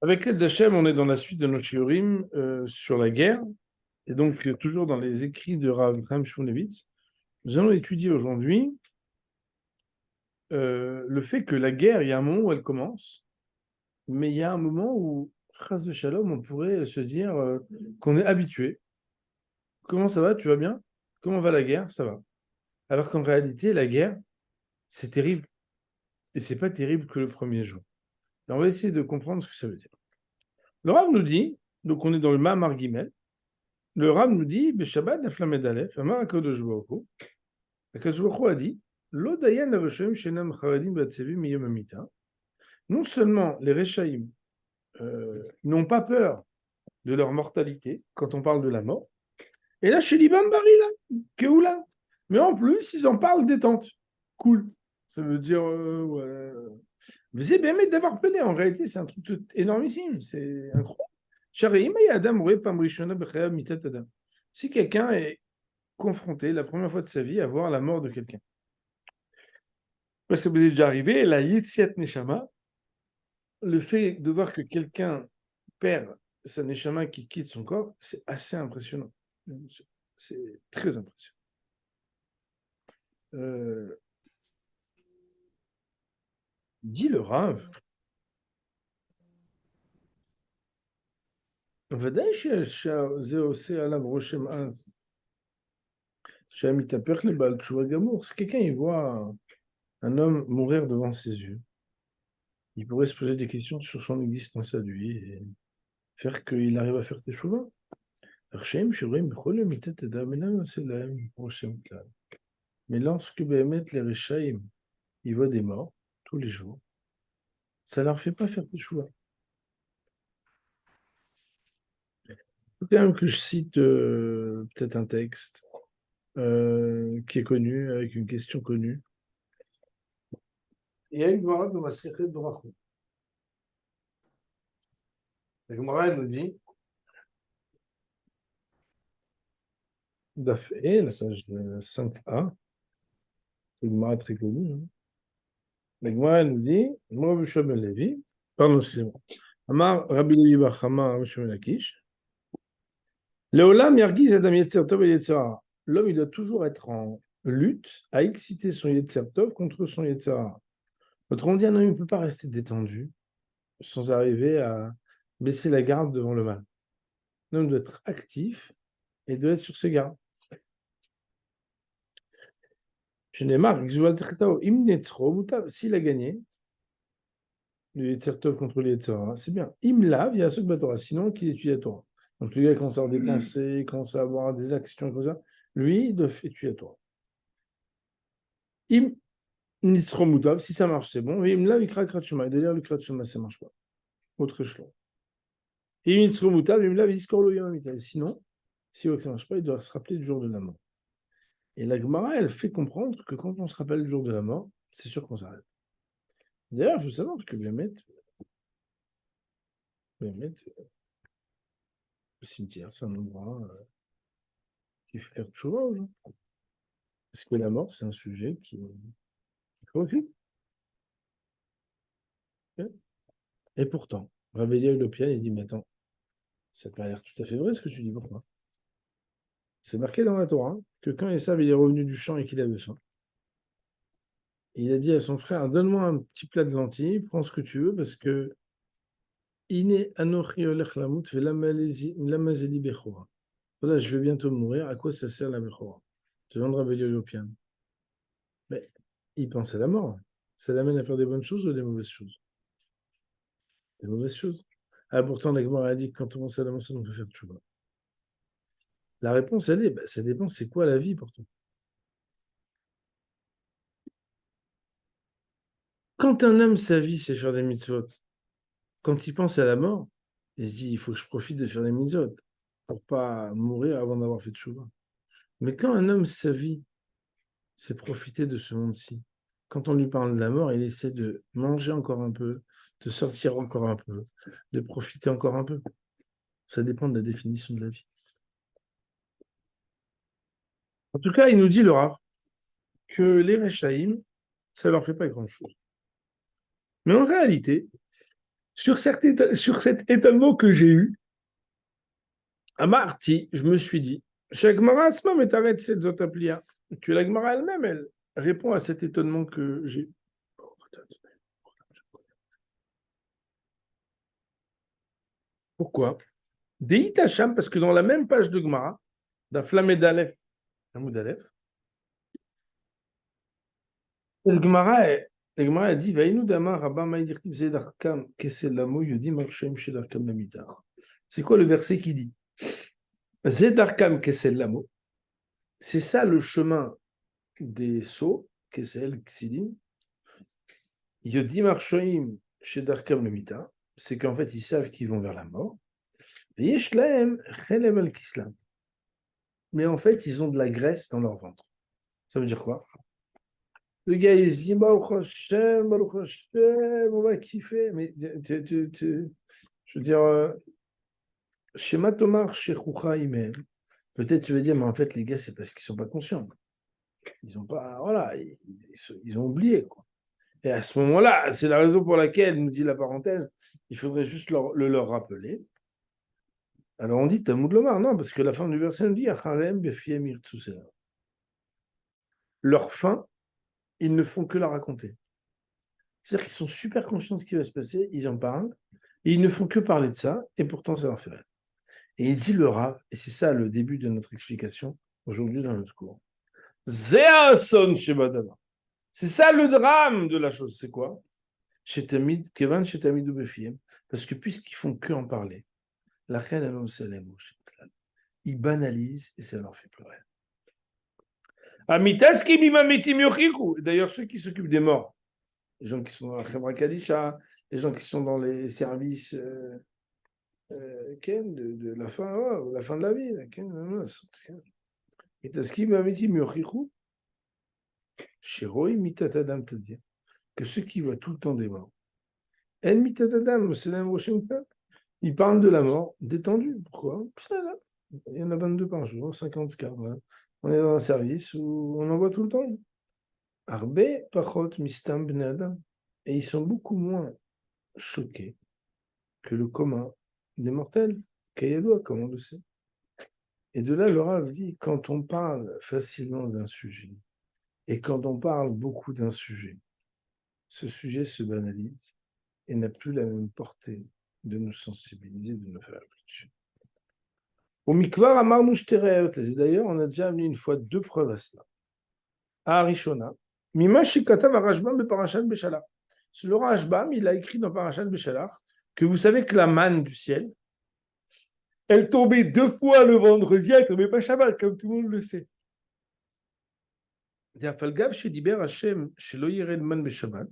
Avec l'aide d'Hachem, on est dans la suite de notre shiurim sur la guerre, et donc toujours dans les écrits de Rav Chaim Shmulevitz. Nous allons étudier aujourd'hui le fait que la guerre, il y a un moment où elle commence, mais il y a un moment où, chas de shalom, on pourrait se dire qu'on est habitué. Comment ça va? Tu vas bien? Comment va la guerre? Ça va. Alors qu'en réalité, la guerre, c'est terrible. Et c'est pas terrible que le premier jour. Et on va essayer de comprendre ce que ça veut dire. Le Rav nous dit, donc on est dans le Ma'amar Gimel. Le Rav nous dit, Beshabbat Naflamed Aleph, Amar HaKadosh Baruch Hu. HaKadosh Baruch Hu a dit, Lo dayan lavoshem shenam chavadim batsevim miyom hamita. Non seulement les Réchaïm n'ont pas peur de leur mortalité quand on parle de la mort, et là, chez Liban Barila, Keoula. Mais en plus, ils en parlent détente. Cool. Ça veut dire, ouais. Mais c'est bien d'avoir pelé. En réalité, c'est un truc énormissime. C'est incroyable. Si quelqu'un est confronté la première fois de sa vie à voir la mort de quelqu'un. Parce que vous êtes déjà arrivé, la Yetziat Neshama, le fait de voir que quelqu'un perd sa Neshama qui quitte son corps, c'est assez impressionnant. C'est très impressionnant. Dit le Rav, ודאי שזה עושה עליו רושם עז. שהיה מתהפך לבעל תשובה גמור. Si quelqu'un il voit un homme mourir devant ses yeux, il pourrait se poser des questions sur son existence à lui et faire qu'il arrive à faire teshuva. Mais lorsque Béhémet, les Réchaïm, ils voient des morts tous les jours, ça ne leur fait pas faire teshuva. Il faut quand même que je cite peut-être un texte qui est connu, avec une question connue. Il y a une Gemara dans la Masechet Brachot. La Gemara, elle nous dit, Daf E, la page 5a, c'est une Gemara très connue. Hein. La Gemara, elle nous dit, moi, Rabbi ben Levi, pardon, excusez-moi, Amar Rabbi Levi Bar Chama, Rabbi Shimon Lakish, Leolam Yargiz Adam Yetzer Tov et Yetzer Hara. L'homme, il doit toujours être en lutte à exciter son Yetzer Tov contre son Yetzer Hara. Autrement dit, un homme ne peut pas rester détendu sans arriver à baisser la garde devant le mal. L'homme doit être actif et doit être sur ses gardes. S'il a gagné, le Yetzer Tov contre le Yetzer Hara, c'est bien. Imlav, il y a ce Torah, sinon qu'il étudie la Torah. Donc le gars commence à avoir des pensées, commence à avoir des actions comme ça, lui, il doit étudier la Torah. Im Nitzromutav, si ça marche, c'est bon. Imlav, il Krat Shema, il doit lire le Krat Shema, ça ne marche pas. Autre échelon. Im Nitzromutav, Imlav, il Skor lo Yom Amital. Sinon, si ça ne marche pas, il doit se rappeler du jour de la mort. Et la Gemara, elle fait comprendre que quand on se rappelle du jour de la mort, c'est sûr qu'on s'arrête. D'ailleurs, il faut savoir que Béhémet, le cimetière, c'est un endroit qui fait faire tchouva aux gens. Parce que la mort, c'est un sujet qui préoccupe. Et pourtant, Ravelia Ulopian, il dit, mais attends, ça n'a pas l'air tout à fait vrai ce que tu dis, pourquoi? C'est marqué dans la Torah que quand Esav il est revenu du champ et qu'il avait faim, il a dit à son frère, donne-moi un petit plat de lentilles, prends ce que tu veux, parce que Ine anochi olech lamut velamazeli bechora. Voilà, je vais bientôt mourir, à quoi ça sert la bechora? Demande Ravelia Ulopian. Mais il pense à la mort. Ça l'amène à faire des bonnes choses ou des mauvaises choses? Des mauvaises choses. Ah, pourtant, la Gemara a dit que quand on pense à la mort, ça on peut faire tchouva. La réponse, elle est, ça dépend, c'est quoi la vie pour toi? Quand un homme, sa vie, c'est faire des mitzvot, quand il pense à la mort, il se dit, il faut que je profite de faire des mitzvot pour pas mourir avant d'avoir fait tchouva. Mais quand un homme, sa vie, c'est profiter de ce monde-ci, quand on lui parle de la mort, il essaie de manger encore un peu, de sortir encore un peu, de profiter encore un peu. Ça dépend de la définition de la vie. En tout cas, il nous dit le Rav que les Réchaïm, ça ne leur fait pas grand-chose. Mais en réalité, sur cet étonnement que j'ai eu, à Marty, je me suis dit, chez Agmara Atzma, mais t'arrêtes cette zotaplia. Que l'Agmara elle-même, elle répond à cet étonnement que j'ai eu. Pourquoi? Deit Hacham, parce que dans la même page de Gemara, d'un Flamed Aleph, Hamoud Aleph, le Gemara a dit Vaïnou Dama Rabba Maïdirtib Zedarkam Keselamo Yodi Marshem Shedarkam Lamitar. C'est quoi le verset qui dit Zedarkam Keselamo? C'est ça le chemin des sceaux, Kesel Ksidim. Yodi Marshem Shedarkam Lamitar. C'est qu'en fait, ils savent qu'ils vont vers la mort. Yesh Lahem Chelem Al Kislam. Mais en fait, ils ont de la graisse dans leur ventre. Ça veut dire quoi? Le gars, il se dit, Baruch Hashem, on va kiffer. Mais je veux dire, Shema Tomar, Shechoucha Imen. Peut-être tu veux dire, mais en fait, les gars, c'est parce qu'ils ne sont pas conscients. Ils ont pas, voilà, ils ont oublié, quoi. Et à ce moment-là, c'est la raison pour laquelle, nous dit la parenthèse, il faudrait juste leur rappeler. Alors on dit Talmud Lomar, non, parce que la fin du verset nous dit Acharem befiem irtsusela. Leur fin, ils ne font que la raconter. C'est-à-dire qu'ils sont super conscients de ce qui va se passer, ils en parlent, et ils ne font que parler de ça, et pourtant ça leur fait rire. Et il dit le Rav, et c'est ça le début de notre explication aujourd'hui dans notre cours. Zéason Shebadama. C'est ça le drame de la chose, c'est quoi? Shetamid, Kevan Shetamid ou Befiem, parce que puisqu'ils font que en parler, la reine elle ils banalisent et ça leur fait pleurer. D'ailleurs, ceux qui s'occupent des morts, les gens qui sont dans la Khebra Kadisha, les gens qui sont dans les services de la fin de la vie. Et ce qui m'avait dit, que ceux qui voient tout le temps des morts, ils parlent de la mort détendu. Pourquoi? Il y en a 22 par jour, 54. Voilà. On est dans un service où on en voit tout le temps. Arbe, Pachot, Mistam, Benadam. Et ils sont beaucoup moins choqués que le commun des mortels, Kayadoua, comme on le sait. Et de là, le Rav dit, quand on parle facilement d'un sujet, et quand on parle beaucoup d'un sujet, ce sujet se banalise et n'a plus la même portée de nous sensibiliser, de nous faire réfléchir. Au Mikvar, Amarnouch Tereot, et d'ailleurs, on a déjà amené une fois 2 preuves à cela. À Arishona, Mima Shikatav Arashbam be Parashat Beshalach. Le Rashbam, il a écrit dans Parashat Beshalach que vous savez que la manne du ciel, elle tombait 2 fois le vendredi, elle ne tombait pas Shabbat, comme tout le monde le sait. Falgav Shediber Hashem Shelo Yired Man Beshabbat.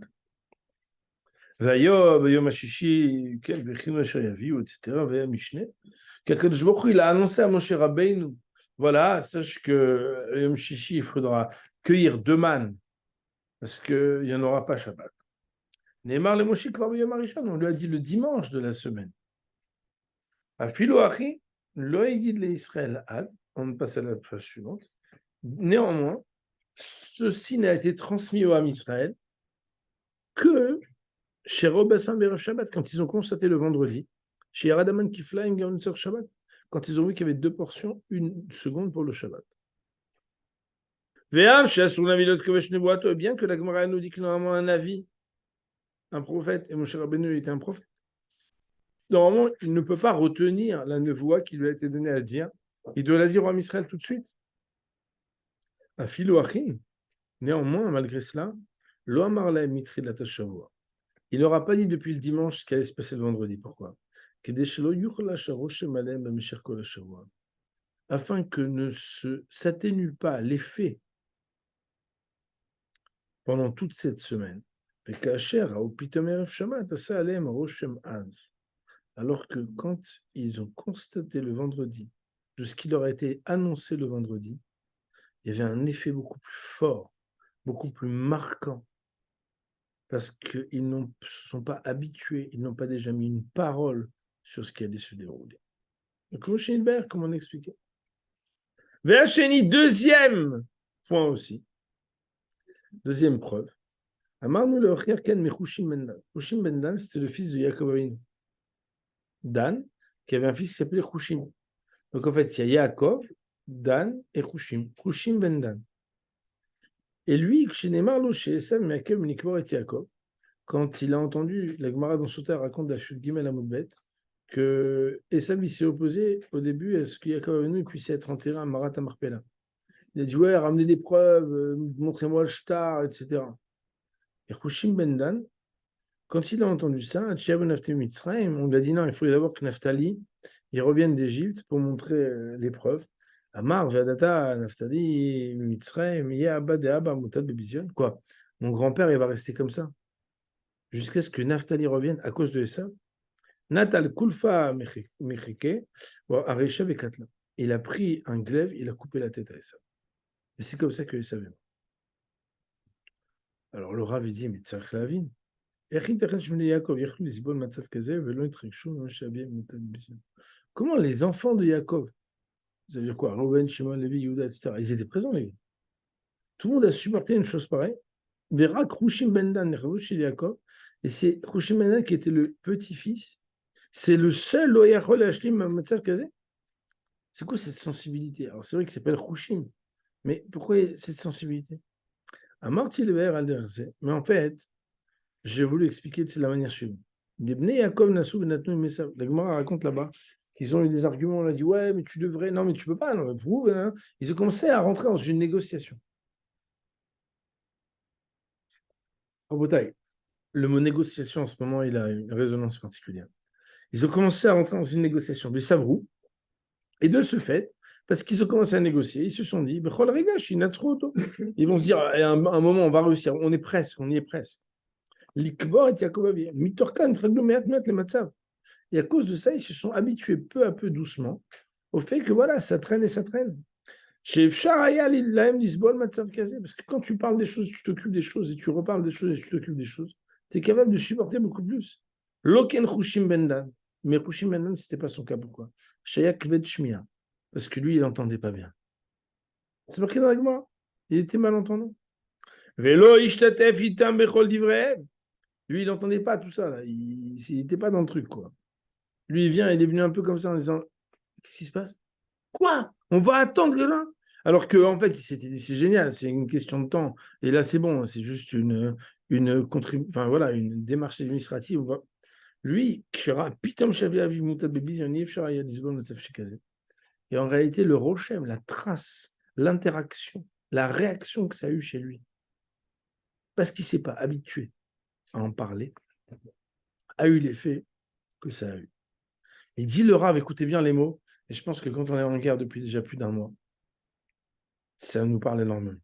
Biom Hashishi, Bechinu Asher Yaviu, etc. Vaya Mishneh. Qu'Akadosh Baruch Hu, il a annoncé à Moshe Rabbeinu, voilà, sache que Yom Shishi, il faudra cueillir 2 mannes, parce qu'il n'y en aura pas Shabbat. Neymar le Moshe Kvar Yom Harishon, on lui a dit le dimanche de la semaine. Afilo Achi, lo yigid le Israël ad, on passe à la page suivante. Néanmoins, ceci n'a été transmis au Ham Israël que chez Robessin Berev Shabbat, quand ils ont constaté le vendredi, chez Yaradaman Kifla Imgaunitzer Shabbat, quand ils ont vu qu'il y avait 2 portions, 1 seconde pour le Shabbat. Bien que la Gemara nous dit que normalement un avis, un prophète, et Moshe Rabbeinu était un prophète, normalement, il ne peut pas retenir la nevoie qui lui a été donnée à dire. Il doit la dire au Ham Israël tout de suite. Néanmoins, malgré cela, il n'aura pas dit depuis le dimanche ce qui allait se passer le vendredi. Pourquoi? Afin que ne s'atténue pas l'effet pendant toute cette semaine. Alors que quand ils ont constaté le vendredi de ce qui leur a été annoncé le vendredi, il y avait un effet beaucoup plus fort, beaucoup plus marquant, parce qu'ils ne se sont pas habitués, ils n'ont pas déjà mis une parole sur ce qui allait se dérouler. Donc, comme on expliquait. Véacheni, deuxième point aussi, deuxième preuve, Amarnu le Ochir Ken Mechushim Ben Dan. Chushim Ben Dan, c'était le fils de Yaakov Avinu. Dan, qui avait un fils qui s'appelait Chushim. Donc en fait, il y a Yaakov, Dan et Chushim. Chushim Ben Dan. Et lui, chez Esav, Meakev, Nikbor et Yaakov, quand il a entendu, la Gemara dans Sota raconte d'Achut Gimel Amudbet, que Esav s'est opposé au début à ce que Yaakov Avinu puisse être enterré à Marat Marpella. Il a dit ouais, ramenez des preuves, montrez-moi le shtar, etc. Et Chushim Ben Dan, quand il a entendu ça, on lui a dit non, il faut d'abord que Naphtali il revienne d'Égypte pour montrer les preuves. Amar, Vedata, Naphtali, Mitzrayim, Abba de Abba, Mutad Bebizion. Quoi? Mon grand-père, il va rester comme ça jusqu'à ce que Naphtali revienne à cause de ça. Natal Kulfa Mecheke, Areshav et Katla. Il a pris un glaive, il a coupé la tête à Esav. Et c'est comme ça que Esav est mort. Alors le Rav, il dit, mais Tzarech Lavin. Comment les enfants de Yaakov, vous savez quoi, Reuven, Shimon, Lévi, Yehuda, etc., ils étaient présents, les gars. Tout le monde a supporté une chose pareille. Verak Rushim Bendan, Yaakov, et c'est Rushim Bendan qui était le petit-fils. C'est le seul Loyachol Hashlim Matzav Kazé. C'est quoi cette sensibilité? Alors c'est vrai qu'il s'appelle Rushim, mais pourquoi cette sensibilité? Amarti Lever Alderzé. Mais en fait, j'ai voulu expliquer de la manière suivante. Des Bnei Yaakov Nassou Benatnou et Messav. La Gemara raconte là-bas qu'ils ont eu des arguments. On a dit ouais, mais tu devrais. Non, mais tu peux pas. Non, mais prouve. Hein. Ils ont commencé à rentrer dans une négociation. En bataille, le mot négociation en ce moment, il a une résonance particulière. Ils ont commencé à rentrer dans une négociation du Savrou. Et de ce fait, parce qu'ils ont commencé à négocier, ils se sont dit ils vont se dire à un moment, on va réussir. On est presque, on y est presque. L'ikbor et Yaakov Avir. Mitorkan, Fragloméat, les Matzav. Et à cause de ça, ils se sont habitués peu à peu doucement au fait que voilà, ça traîne et ça traîne. Chez Charaya, l'Israël, Lisbonne, Matzav Kazé, parce que quand tu parles des choses, tu t'occupes des choses, et tu reparles des choses et tu t'occupes des choses, tu es capable de supporter beaucoup plus. Loken Chushim Bendan. Mais Chushim Bendan, ce n'était pas son cas. Pourquoi? Shayak Ved Shmia. Parce que lui, il n'entendait pas bien. C'est marqué dans la Gemara. Il était malentendant. Velo Ishtatef Itam Bechol Divrehem. Lui, il n'entendait pas tout ça. Là. Il n'était pas dans le truc, quoi. Lui, il vient, il est venu un peu comme ça en disant qu'est-ce qui se passe? Quoi? On va attendre là? Alors que en fait, c'est génial, c'est une question de temps. Et là, c'est bon, c'est juste enfin, voilà, une démarche administrative. Lui, et en réalité, le Rochem, la trace, l'interaction, la réaction que ça a eu chez lui, parce qu'il ne s'est pas habitué à en parler, a eu l'effet que ça a eu. Il dit le Rav, écoutez bien les mots, et je pense que quand on est en guerre depuis déjà plus d'un mois, ça nous parle énormément.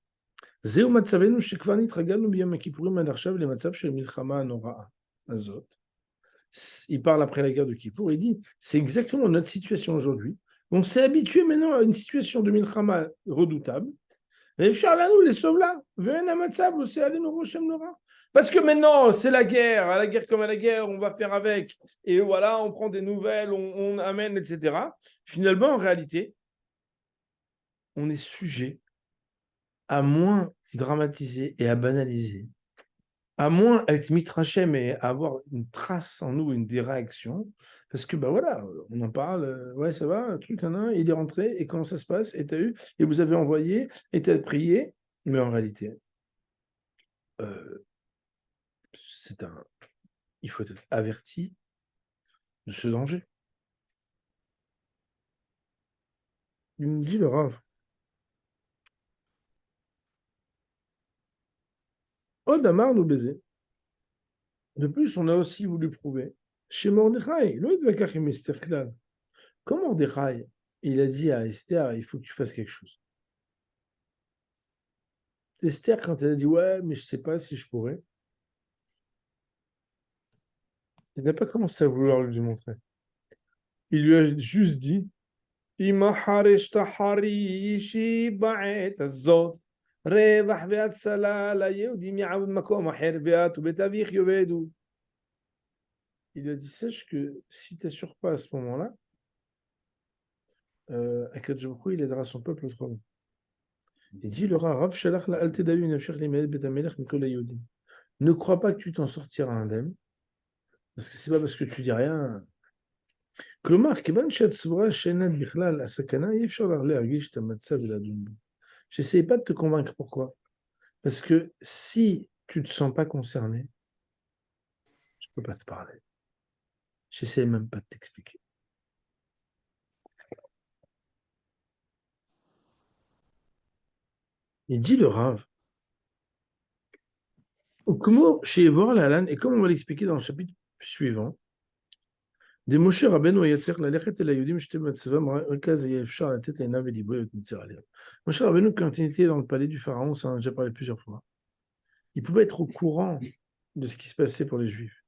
Il parle après la guerre de Kippour, il dit c'est exactement notre situation aujourd'hui. On s'est habitué maintenant à une situation de Milchama redoutable. Les sauve là. Parce que maintenant, c'est la guerre. À la guerre comme à la guerre, on va faire avec. Et voilà, on prend des nouvelles, on amène, etc. Finalement, en réalité, on est sujet à moins dramatiser et à banaliser, à moins être mitrachem et avoir une trace en nous, des réactions, parce que, ben voilà, on en parle, ouais, ça va, un truc, il est rentré, et comment ça se passe, et t'as eu, et vous avez envoyé, et t'as prié, mais en réalité, euh, il faut être averti de ce danger. Il me dit le Rav, oh, Damar nous baiser. De plus, on a aussi voulu prouver, chez Mordechai, l'autre va cacher Mester Klal. Comme Mordechai, il a dit à Esther, il faut que tu fasses quelque chose. Esther, quand elle a dit, ouais, mais je ne sais pas si je pourrais, il n'a pas commencé à vouloir lui démontrer. Il lui a juste dit, il a dit, sache que si tu n'assures pas à ce moment-là, Akadosh Baruch Hu, il aidera son peuple autrement. Il dit, le Rav Shalach la Altedayu Nafshach Limelech Bet Hamelech Mikol HaYodim. Ne crois pas que tu t'en sortiras indemne, parce que c'est pas parce que tu dis rien. כלומר, כיוון שהצבורה שאינה בכלל הסכנה, אי אפשר להרגיש את המצב ולדון בו. J'essaie pas de te convaincre pourquoi. Parce que si tu ne te sens pas concerné, je ne peux pas te parler. J'essaie même pas de t'expliquer. Il dit le Rav, comment chez voir la lane, et comme on va l'expliquer dans le chapitre suivant, des Moshe Rabbeinu Yatzir Lalechet El Hayudim Shte Matzevam Rekaz Yefshar la tête et Nav et Libo et Mitzer Alem. Moshe Rabbeinu, quand il était dans le palais du Pharaon, ça en a déjà parlé plusieurs fois, il pouvait être au courant de ce qui se passait pour les Juifs.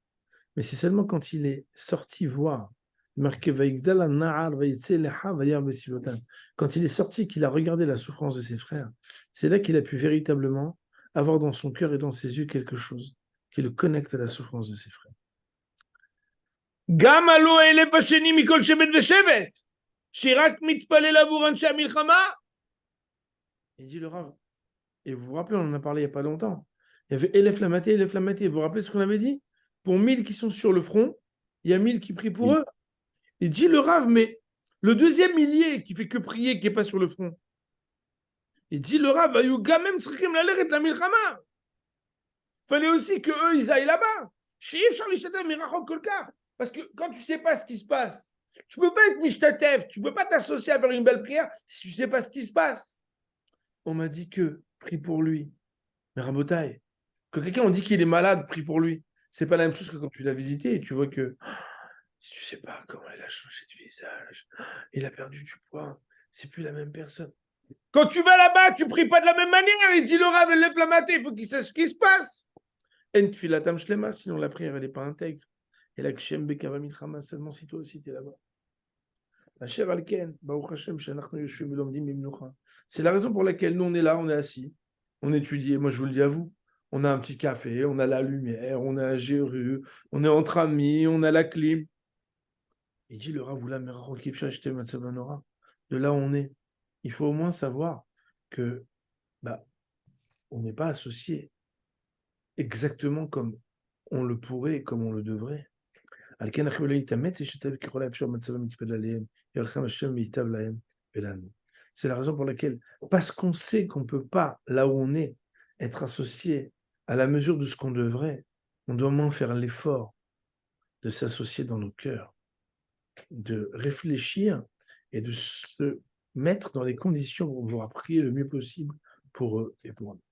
Mais c'est seulement quand il est sorti voir, marqué Vaïgdal Nahar Vaïtse Lecha Vayar Besilotan, quand il est sorti, qu'il a regardé la souffrance de ses frères, c'est là qu'il a pu véritablement avoir dans son cœur et dans ses yeux quelque chose qui le connecte à la souffrance de ses frères. גם עלו אלף השני מכל שבט ושבט, שרק מתפלל עבור אנשי המלחמה. Il dit le Rav, et vous vous rappelez, on en a parlé il n'y a pas longtemps, il y avait Elef Lamaté, Elef Lamaté, vous vous rappelez ce qu'on avait dit? Pour 1000 qui sont sur le front, il y a 1000 qui prient pour eux. Il dit le Rav, mais le deuxième millier qui fait que prier, qui n'est pas sur le front, il dit le Rav, fallait aussi que eux ils aillent là-bas. Parce que quand tu ne sais pas ce qui se passe, tu ne peux pas être mishtatev, tu ne peux pas t'associer à faire une belle prière si tu ne sais pas ce qui se passe. On m'a dit que prie pour lui. Mais Rabotai, quand quelqu'un on dit qu'il est malade, prie pour lui. C'est pas la même chose que quand tu l'as visité et tu vois que si tu sais pas comment il a changé de visage, il a perdu du poids, c'est plus la même personne. Quand tu vas là-bas, tu pries pas de la même manière. Il dit le Rav, lève la matin, il faut qu'il sache ce qui se passe. En tfilatam shlema, sinon la prière elle n'est pas intègre. Et la kshem bekava milchama, seulement si toi aussi tu es là-bas. Asher alken, baruch Hashem, shenachnu yoshvim velomdim bimnucha. C'est la raison pour laquelle nous on est là, on est assis, on étudie. Et moi je vous le dis à vous, on a un petit café, on a la lumière, on a un GRU, on est entre amis, on a la clim. Il dit le Rav Oula Merachok Yifshar Shte Matzav Nora. De là où on est, il faut au moins savoir que on n'est pas associé exactement comme on le pourrait et comme on le devrait. C'est la raison pour laquelle, parce qu'on sait qu'on ne peut pas, là où on est, être associé à la mesure de ce qu'on devrait, on doit au moins faire l'effort de s'associer dans nos cœurs, de réfléchir et de se mettre dans les conditions pour pouvoir prier le mieux possible pour eux et pour nous.